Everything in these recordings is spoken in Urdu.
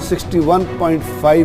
61.5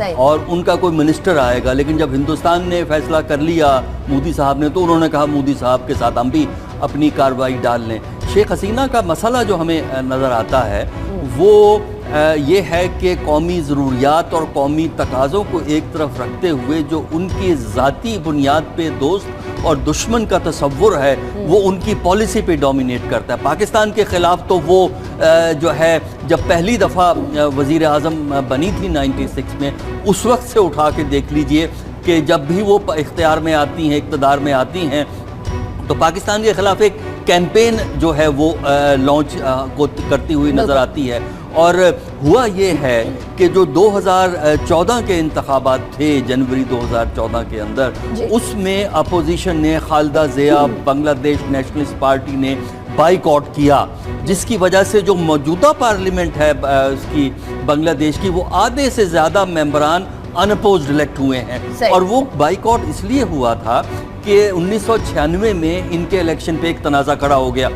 اور ان کا کوئی منسٹر آئے گا، لیکن جب ہندوستان نے فیصلہ کر لیا مودی صاحب نے، تو انہوں نے کہا مودی صاحب کے ساتھ ہم بھی اپنی کارروائی ڈال لیں۔ شیخ حسینہ کا مسئلہ جو ہمیں نظر آتا ہے وہ یہ ہے کہ قومی ضروریات اور قومی تقاضوں کو ایک طرف رکھتے ہوئے جو ان کی ذاتی بنیاد پہ دوست اور دشمن کا تصور ہے وہ ان کی پالیسی پہ ڈومینیٹ کرتا ہے۔ پاکستان کے خلاف تو وہ جو ہے جب پہلی دفعہ وزیر اعظم بنی تھی 96 میں، اس وقت سے اٹھا کے دیکھ لیجئے کہ جب بھی وہ اختیار میں آتی ہیں، اقتدار میں آتی ہیں، تو پاکستان کے خلاف ایک کیمپین جو ہے وہ لانچ کرتی ہوئی نظر آتی ہے۔ اور ہوا یہ ہے کہ جو 2014 کے انتخابات تھے، جنوری 2014 کے اندر، اس میں اپوزیشن نے خالدہ ضیاء بنگلہ دیش نیشنلسٹ پارٹی نے بائیکاٹ کیا، جس کی وجہ سے جو موجودہ پارلیمنٹ ہے اس کی بنگلہ دیش کی، وہ آدھے سے زیادہ ممبران ان اپوزڈ الیکٹ ہوئے ہیں۔ اور وہ بائیکاٹ اس لیے ہوا تھا کہ 1996 میں ان کے الیکشن پہ ایک تنازع کھڑا ہو گیا۔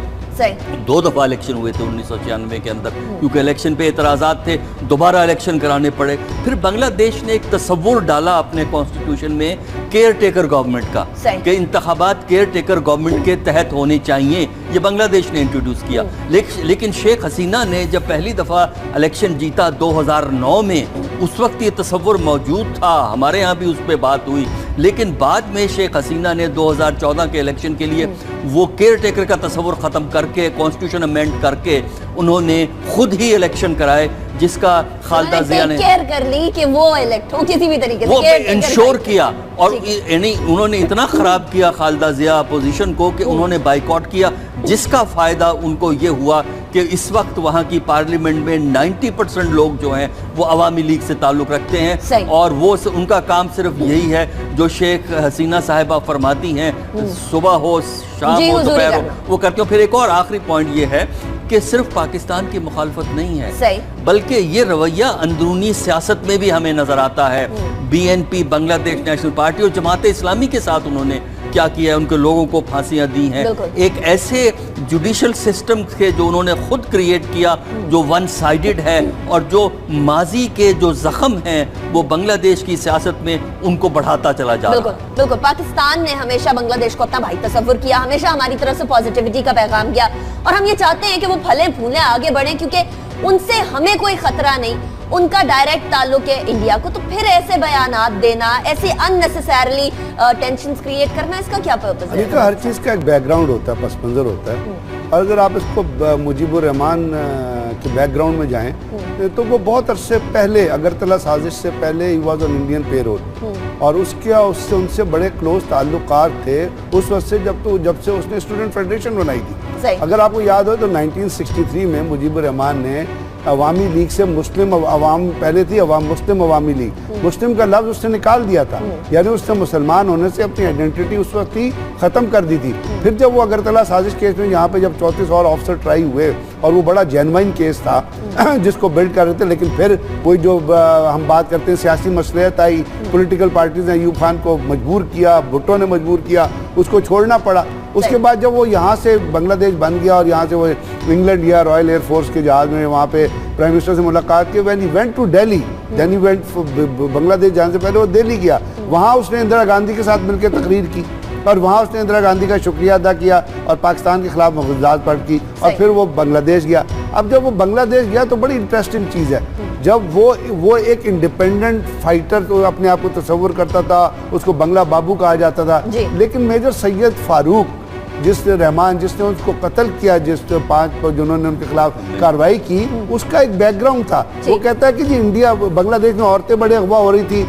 2 دفعہ الیکشن ہوئے تھے 1996 کے اندر، کیونکہ الیکشن پہ اعتراضات تھے، دوبارہ الیکشن کرانے پڑے۔ پھر بنگلہ دیش نے ایک تصور ڈالا اپنے کانسٹیٹیوشن میں کیئر ٹیکر گورنمنٹ کا، کہ انتخابات کیئر ٹیکر گورنمنٹ کے تحت ہونے چاہیے، یہ بنگلہ دیش نے انٹروڈیوس کیا۔ لیکن شیخ حسینہ نے جب پہلی دفعہ الیکشن جیتا 2009 میں، اس وقت یہ تصور موجود تھا، ہمارے ہاں بھی اس پہ بات ہوئی، لیکن بعد میں شیخ حسینہ نے 2014 کے الیکشن کے لیے وہ کیئر ٹیکر کا تصور ختم کر کے کانسٹیٹیوشن امینڈ کر کے انہوں نے خود ہی الیکشن کرائے، جس کا خالدہ ضیاء نے کیئر کر لی کہ وہ الیکٹ ہو کسی بھی طریقے سے، وہ انشور کیا۔ اور انہوں نے اتنا خراب کیا خالدہ ضیاء اپوزیشن کو کہ انہوں نے بائیکاٹ کیا، جس کا فائدہ ان کو یہ ہوا کہ اس وقت وہاں کی پارلیمنٹ میں 90% لوگ جو ہیں وہ عوامی لیگ سے تعلق رکھتے ہیں، اور وہ ان کا کام صرف یہی ہے جو شیخ حسینہ صاحبہ فرماتی ہیں، صبح ہو شام ہو دوپہر ہو وہ کرتے ہیں۔ پھر ایک اور آخری پوائنٹ یہ ہے کہ صرف پاکستان کی مخالفت نہیں ہے، بلکہ یہ رویہ اندرونی سیاست میں بھی ہمیں نظر آتا ہے۔ بی این پی بنگلہ دیش نیشنل پارٹی اور جماعت اسلامی کے ساتھ انہوں نے کیا کیا ہے، ان کے لوگوں کو پھانسیاں دی ہیں، ایک ایسے جوڈیشل سسٹم کے جو انہوں نے خود کریٹ کیا جو ون سائیڈڈ ہے، اور جو ماضی کے جو زخم ہیں وہ بنگلہ دیش کی سیاست میں ان کو بڑھاتا چلا جا رہا ہے۔ بالکل، پاکستان نے ہمیشہ بنگلہ دیش کو اپنا بھائی تصور کیا، ہمیشہ ہماری طرف سے پازیٹیوٹی کا پیغام کیا، اور ہم یہ چاہتے ہیں کہ وہ پھلیں پھولیں آگے بڑھیں، کیونکہ ان سے ہمیں کوئی خطرہ نہیں، ان کا ڈائریکٹ تعلق ہے انڈیا کو، تو پھر ایسے بیانات دینا، ایسے اننیسیسریلی ٹینشنز کریٹ کرنا، اس کا کیا پرپس ہے؟ ہر چیز کا ایک بیک گراؤنڈ ہوتا ہے، پس منظر ہوتا ہے، اور اگر آپ اس کو مجیب الرحمان کے بیک گراؤنڈ میں جائیں تو وہ بہت عرصے پہلے اگرتلہ سازش سے پہلے ہی was on Indian pay, اور ان سے بڑے کلوز تعلقات تھے اس وقت سے جب سے اس نے اسٹوڈنٹ فیڈریشن بنائی تھی۔ اگر آپ کو یاد ہو تو 1963 میں مجیب الرحمان نے عوامی لیگ سے مسلم عوام، پہلے تھی مسلم عوامی لیگ، مسلم کا لفظ اس نے نکال دیا تھا، یعنی اس نے مسلمان ہونے سے اپنی آئیڈینٹی اس وقت ہی ختم کر دی تھی۔ پھر جب وہ اگرتلہ سازش کیس میں یہاں پہ جب 34 اور آفیسر ٹرائی ہوئے، اور وہ بڑا جینوائن کیس تھا جس کو بلڈ کر رہے تھے، لیکن پھر کوئی جو ہم بات کرتے ہیں سیاسی مصلحت آئی، پولیٹیکل پارٹیز نے ایوب خان کو مجبور کیا، بھٹو نے مجبور کیا، اس کو چھوڑنا پڑا۔ اس کے بعد جب وہ یہاں سے بنگلہ دیش بن گیا اور یہاں سے وہ انگلینڈ یا رائل ایئر فورس کے جہاز میں وہاں پہ پرائم منسٹر سے ملاقات کی، when he went to Delhi, then he went بنگلہ دیش جانے سے پہلے وہ دہلی گیا، وہاں اس نے اندرا گاندھی کے ساتھ مل کے تقریر کی، اور وہاں اس نے اندرا گاندھی کا شکریہ ادا کیا اور پاکستان کے خلاف مفادات پرٹ کی، اور پھر وہ بنگلہ دیش گیا۔ اب جب وہ بنگلہ دیش گیا تو بڑی انٹرسٹنگ چیز ہے، جب وہ ایک انڈیپینڈنٹ فائٹر تو اپنے آپ کو تصور کرتا تھا، اس کو بنگلہ بابو کہا جاتا تھا، لیکن میجر سید فاروق جس نے اس کو قتل کیا، جس 5 جنہوں نے ان کے خلاف کارروائی کی، اس کا ایک بیک گراؤنڈ تھا۔ وہ کہتا ہے کہ جی انڈیا بنگلہ دیش میں عورتیں بڑے اغوا ہو رہی تھی،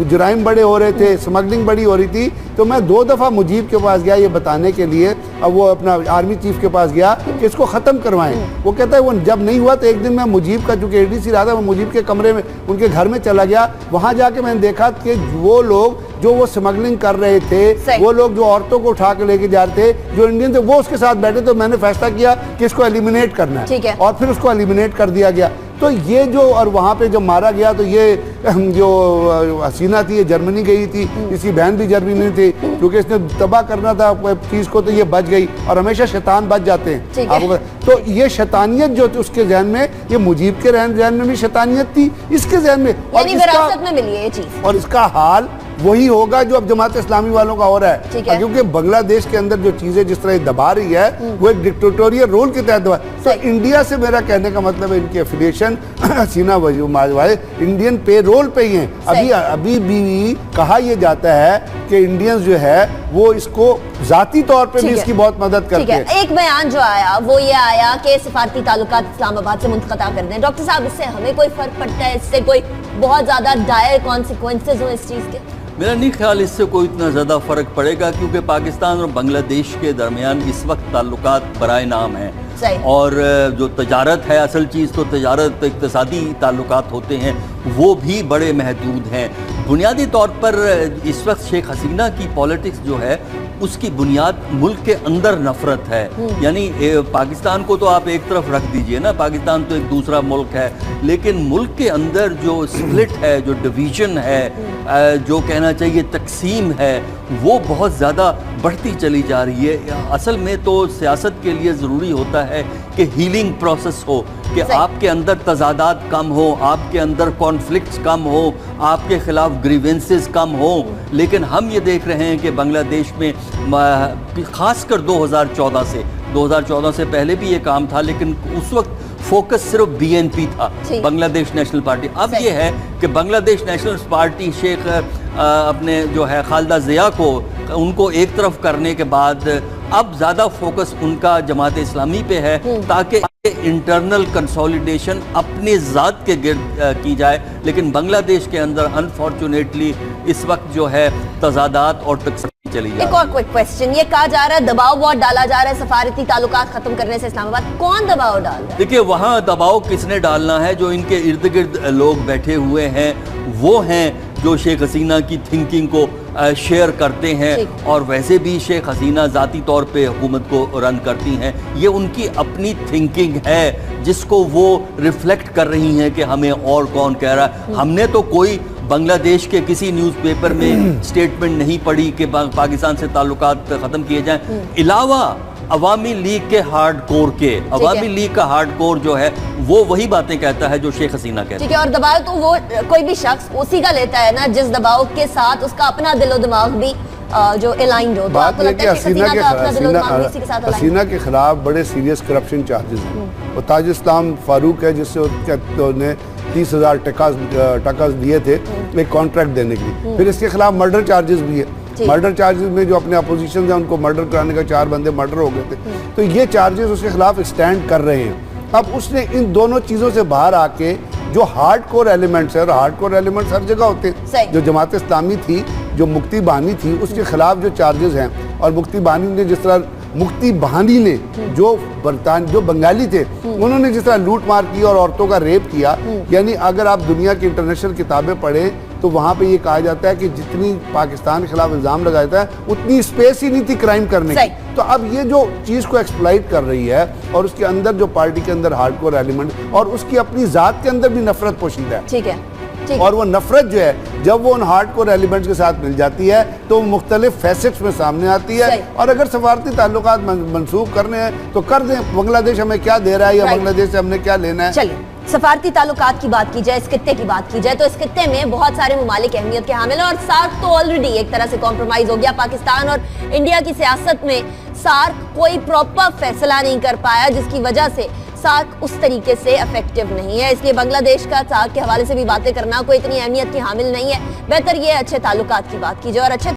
جرائم بڑے ہو رہے تھے، سمگلنگ بڑی ہو رہی تھی، تو میں 2 دفعہ مجیب کے پاس گیا یہ بتانے کے لیے، اب وہ اپنا آرمی چیف کے پاس گیا کہ اس کو ختم کروائیں۔ وہ کہتا ہے وہ جب نہیں ہوا تو ایک دن میں مجیب کا چونکہ ADC رہا تھا، وہ مجیب کے کمرے میں ان کے گھر میں چلا گیا، وہاں جا کے میں نے دیکھا کہ وہ لوگ جو وہ سمگلنگ کر رہے تھے، وہ لوگ جو عورتوں کو اٹھا کے لے کے جا رہے تھے، جو انڈین تھے، وہ اس کے ساتھ بیٹھے، تو میں نے فیصلہ کیا کہ اس کو ایلیمینیٹ کرنا ہے، اور پھر اس کو ایلیمینیٹ کر دیا گیا۔ تو یہ جو اور وہاں پہ جب مارا گیا تو یہ جو حسینہ تھی یہ جرمنی گئی تھی، اس کی بہن بھی جرمنی تھی، کیونکہ اس نے تباہ کرنا تھا چیز کو تو یہ بچ گئی، اور ہمیشہ شیطان بچ جاتے ہیں آپ کو. تو یہ شیطانیت جو تھی اس کے ذہن میں، یہ مجیب کے ذہن میں بھی شیطانیت تھی اس کے ذہن میں، یعنی وراثت میں ملی ہے یہ چیز، اور اس کا حال وہی ہوگا جو اب جماعت اسلامی والوں کا ہو رہا ہے. کیونکہ بنگلہ دیش کے اندر جو چیزیں جس طرح دبا رہی ہے وہ ایک ڈکٹیٹوریل رول کے تحت دبا. تو انڈیا سے میرا کہنے کا مطلب ہے ان کی افیلیشن حسینہ انڈین پے رول پہ ہی ہیں. ابھی بھی کہا یہ جاتا ہے کہ انڈینز جو ہے وہ اس کو ذاتی طور پہ بھی اس کی بہت مدد کرتے ہیں. ایک بیان جو آیا وہ یہ آیا کہ سفارتی تعلقات اسلام آباد سے منقطع کر دیں. ڈاکٹر صاحب اس سے ہمیں کوئی فرق پڑتا ہے؟ اس سے کوئی بہت زیادہ ڈائر کانسیکوینسز ہوں اس چیز کے؟ میرا نہیں خیال اس سے کوئی اتنا زیادہ فرق پڑے گا، کیونکہ پاکستان اور بنگلہ دیش کے درمیان اس وقت تعلقات برائے نام ہیں، اور جو تجارت ہے اصل چیز تو تجارت اقتصادی تعلقات ہوتے ہیں وہ بھی بڑے محدود ہیں. بنیادی طور پر اس وقت شیخ حسینہ کی پالیٹکس جو ہے اس کی بنیاد ملک کے اندر نفرت ہے. یعنی پاکستان کو تو آپ ایک طرف رکھ دیجئے نا، پاکستان تو ایک دوسرا ملک ہے، لیکن ملک کے اندر جو سپلٹ ہے، جو ڈویژن ہے، جو کہنا چاہیے تقسیم ہے، وہ بہت زیادہ بڑھتی چلی جا رہی ہے. اصل میں تو سیاست کے لیے ضروری ہوتا ہے کہ ہیلنگ پروسیس ہو، کہ آپ کے اندر تضادات کم ہو، آپ کے اندر کانفلکٹس کم ہو، آپ کے خلاف گریونسز کم ہوں. لیکن ہم یہ دیکھ رہے ہیں کہ بنگلہ دیش میں خاص کر 2014 سے پہلے بھی یہ کام تھا، لیکن اس وقت فوکس صرف بی این پی تھا، بنگلہ دیش نیشنل پارٹی. اب یہ ہے کہ بنگلہ دیش نیشنل پارٹی شیخ اپنے جو ہے خالدہ ضیاء کو ان کو ایک طرف کرنے کے بعد اب زیادہ فوکس ان کا جماعت اسلامی پہ ہے، تاکہ انٹرنل کنسولیڈیشن اپنے ذات کے گرد کی جائے. لیکن بنگلہ دیش کے اندر انفارچونیٹلی اس وقت جو ہے تضادات اور تقسیم چلی جا رہی ہے. ایک اور کوئک کوسچن، یہ کہا جا رہا ہے دباؤ بہت ڈالا جا رہا ہے سفارتی تعلقات ختم کرنے سے اسلام آباد. کون دباؤ ڈال رہا ہے؟ دیکھیے وہاں دباؤ کس نے ڈالنا ہے؟ جو ان کے ارد گرد لوگ بیٹھے ہوئے ہیں وہ ہیں جو شیخ حسینہ کی تھنکنگ کو شیئر کرتے ہیں، اور ویسے بھی شیخ حسینہ ذاتی طور پہ حکومت کو رن کرتی ہیں. یہ ان کی اپنی تھنکنگ ہے جس کو وہ ریفلیکٹ کر رہی ہیں کہ ہمیں اور کون کہہ رہا ہے. ہم نے تو کوئی بنگلہ دیش کے کسی نیوز پیپر میں سٹیٹمنٹ نہیں پڑھی کہ پاکستان سے تعلقات ختم کیے جائیں، علاوہ عوامی لیگ کے ہارڈ کور کے. عوامی لیگ کا ہارڈ کور جو ہے وہ وہی باتیں کہتا ہے جو شیخ حسینہ کہتا ہے. ٹھیک ہے، اور دباؤ تو وہ کوئی بھی شخص اسی کا لیتا ہے نا جس دباؤ کے ساتھ اس کا اپنا دل و دماغ بھی جو الائنڈ ہو. بات یہ کہ حسینہ کے خلاف بڑے سیریس کرپشن چارجز ہیں. وہ تاج اسلام فاروق ہے جس سے نے 30,000 ٹکاز دیے تھے ایک کانٹریکٹ دینے کے لیے. پھر اس کے خلاف مرڈر چارجز بھی ہے. مرڈر چارجز میں جو اپنے اپوزیشن ہیں ان کو مرڈر کرانے کا 4 بندے مرڈر ہو گئے تھے. تو یہ چارجز اس کے خلاف ایکسٹینڈ کر رہے ہیں. اب اس نے ان دونوں چیزوں سے باہر آ کے جو ہارڈ کور ایلیمنٹس ہیں، اور ہارڈ کور ایلیمنٹس ہر جگہ ہوتے ہیں، جو جماعت اسلامی تھی، جو مکتی بہانی تھی، اس کے خلاف جو چارجز ہیں، اور مکتی بہانی نے جس طرح مکتی بہانی نے جو بنگالی تھے انہوں نے جس طرح لوٹ مار کی اور عورتوں کا ریپ کیا، یعنی اگر آپ دنیا کی انٹرنیشنل کتابیں پڑھیں تو وہاں پہ یہ کہا جاتا ہے کہ جتنی پاکستان کے خلاف الزام لگایا جاتا ہے اتنی اسپیس ہی نہیں تھی کرائم کرنے کی. تو اب یہ جو چیز کو ایکسپلائٹ کر رہی ہے، اور اس کے اندر جو پارٹی کے اندر ہارڈ کور ایلیمنٹ اور اس کی اپنی ذات کے اندر بھی نفرت پوشیدہ ہے. ٹھیک ہے، اور وہ نفرت جو ہے جب وہ ان ہارڈ کور ایلیمنٹس کے ساتھ مل جاتی ہے تو مختلف فیسٹس میں سامنے آتی ہے. اور اگر سفارتی تعلقات منسوخ کرنے ہیں تو کر دیں. بنگلہ دیش ہمیں کیا دے رہا ہے یا بنگلہ دیش سے ہم نے کیا لینا ہے؟ چلیے سفارتی تعلقات کی بات کی جائے، اس خطے کی بات کی جائے تو اس خطے میں بہت سارے ممالک اہمیت کے حامل ہیں، اور سارک تو آلریڈی ایک طرح سے کمپرومائز ہو گیا. پاکستان اور انڈیا کی سیاست میں سارک کوئی پراپر فیصلہ نہیں کر پایا، جس کی وجہ سے سارک اس طریقے سے افیکٹو نہیں ہے. اس لیے بنگلہ دیش کا سارک کے حوالے سے بھی باتیں کرنا کوئی اتنی اہمیت کی حامل نہیں ہے. بہتر یہ اچھے تعلقات کی بات کی جائے، اور اچھے